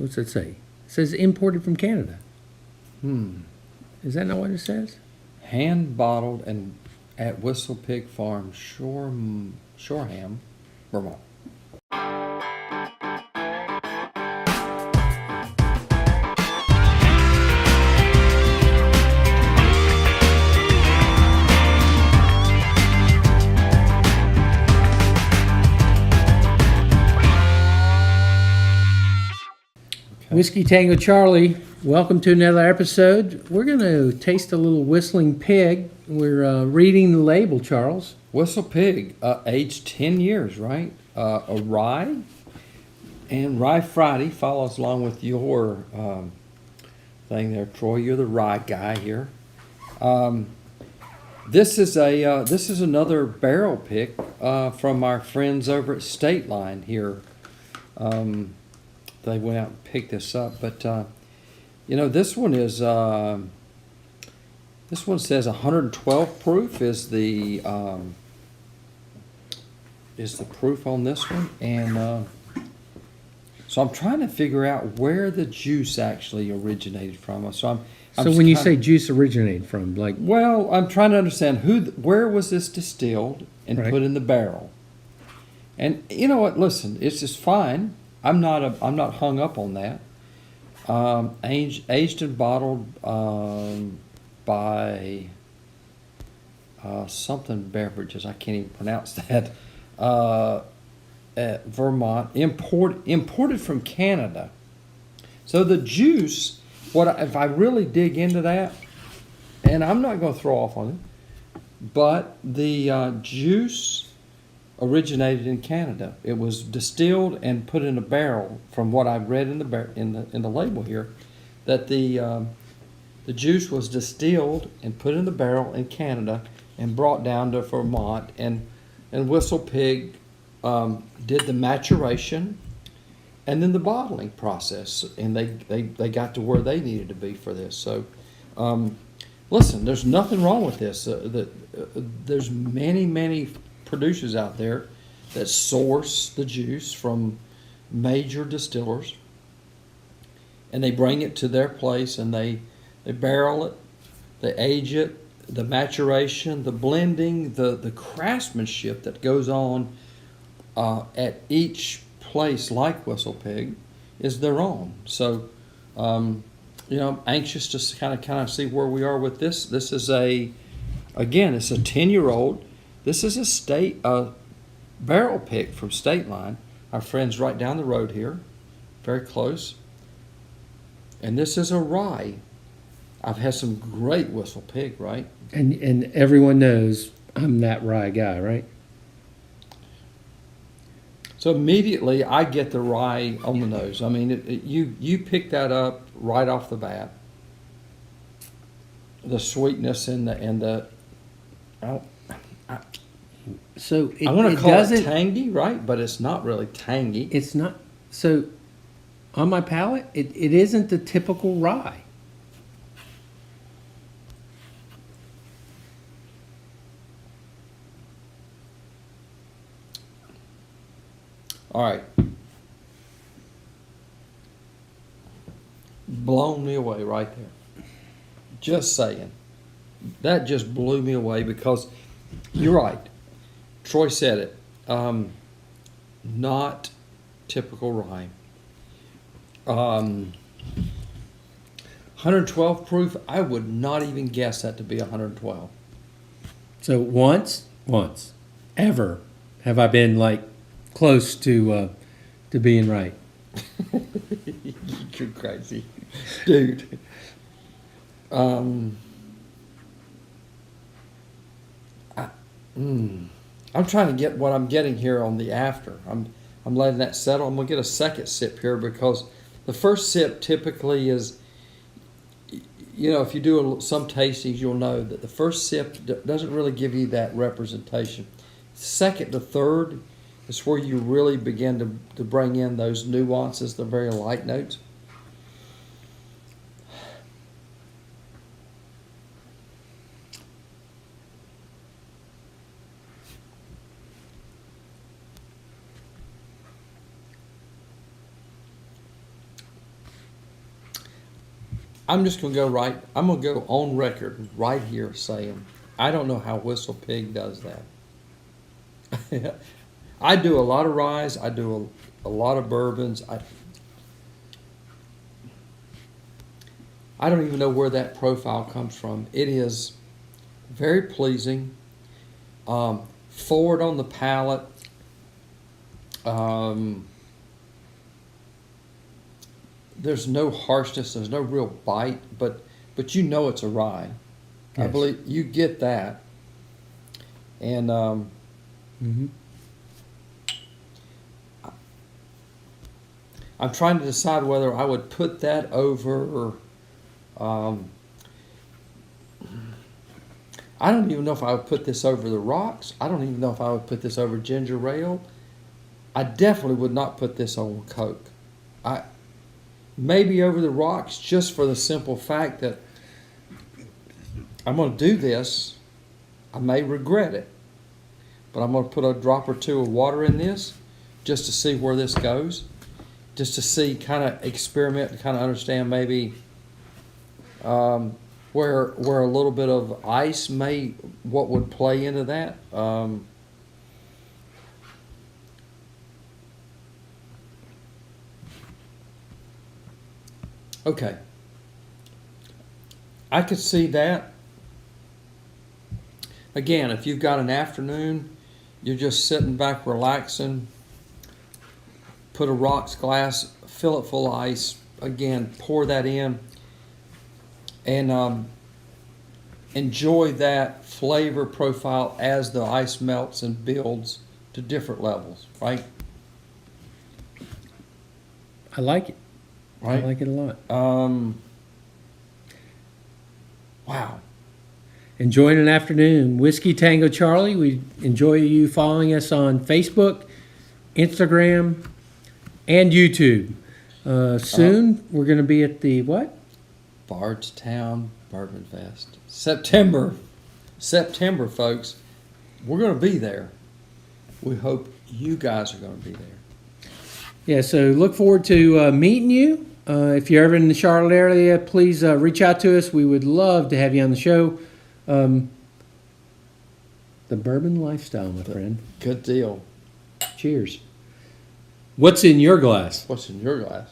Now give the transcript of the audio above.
What's it say? It says imported from Canada. Hmm. Is that not what it says? Hand bottled and at Whistle Pig Farm, Shoreham, Vermont. Whiskey Tango Charlie, welcome to another episode. We're going to taste a little whistling pig. We're reading the label, Charles. Whistle Pig, aged 10 years, right? A rye. And Rye Friday follows along with your thing there, Troy. You're the rye guy here. This is another barrel pick from our friends over at State Line here. They went out and picked this up, but this one is this one says 112 proof is the proof on this one, and so I'm trying to figure out where the juice actually originated from. So when you say juice originated from, like, well, I'm trying to understand where was this distilled and Right. put in the barrel, and you know what? Listen, it's just fine. I'm not hung up on that. Aged and bottled by something beverages. I can't even pronounce that. At Vermont, imported from Canada. So the juice, if I really dig into that, and I'm not going to throw off on it, but the juice originated in Canada. It was distilled and put in a barrel. From what I've read in the label here, that the juice was distilled and put in the barrel in Canada and brought down to Vermont, and Whistle Pig did the maturation and then the bottling process, and they got to where they needed to be for this. So listen, there's nothing wrong with this. There's many producers out there that source the juice from major distillers, and they bring it to their place, and they barrel it, they age it, the maturation, the blending, the craftsmanship that goes on at each place like Whistle Pig is their own. So I'm anxious to kind of see where we are with this. This is it's a 10-year-old. This is a barrel pick from State Line. Our friends right down the road here, very close. And this is a rye. I've had some great Whistle Pig, right? and everyone knows I'm that rye guy, right? So immediately I get the rye on the nose. I mean, you pick that up right off the bat. The sweetness and the So I want to call doesn't. it tangy, right? But it's not really tangy. It's not. So on my palate, it isn't the typical rye. All right. Blown me away right there. Just saying. That just blew me away because you're right. Troy said it. Not typical rye. 112 proof, I would not even guess that to be 112. So once, ever have I been like close to being right. You're crazy, dude. I'm trying to get what I'm getting here on the after. I'm letting that settle. I'm gonna get a second sip here because the first sip typically is, if you do some tastings, you'll know that the first sip doesn't really give you that representation. Second to third is where you really begin to bring in those nuances, the very light notes. I'm just gonna go right. I'm gonna go on record right here saying I don't know how Whistle Pig does that. I do a lot of rye. I do a lot of bourbons. I don't even know where that profile comes from. It is very pleasing. Forward on the palate. There's no harshness. There's no real bite, but you know it's a rye. I Yes. believe you get that. And Mm-hmm. I'm trying to decide whether I would put that over. I don't even know if I would put this over the rocks. I don't even know if I would put this over ginger ale. I definitely would not put this on Coke. Maybe over the rocks, just for the simple fact that I'm going to do this. I may regret it, but I'm going to put a drop or two of water in this just to see where this goes, just to see, kind of experiment and kind of understand maybe where a little bit of ice what would play into that. Okay. I could see that. Again, if you've got an afternoon, you're just sitting back relaxing, put a rocks glass, fill it full of ice, again, pour that in, and enjoy that flavor profile as the ice melts and builds to different levels, right? I like it. Right? I like it a lot. Wow. Enjoying an afternoon. Whiskey Tango Charlie, we enjoy you following us on Facebook, Instagram, and YouTube. Soon, we're going to be at the what? Bardstown Bourbon Fest. September, folks. We're going to be there. We hope you guys are going to be there. Yeah, so look forward to meeting you. If you're ever in the Charlotte area, please reach out to us. We would love to have you on the show. The bourbon lifestyle, my friend. Good deal. Cheers. What's in your glass? What's in your glass?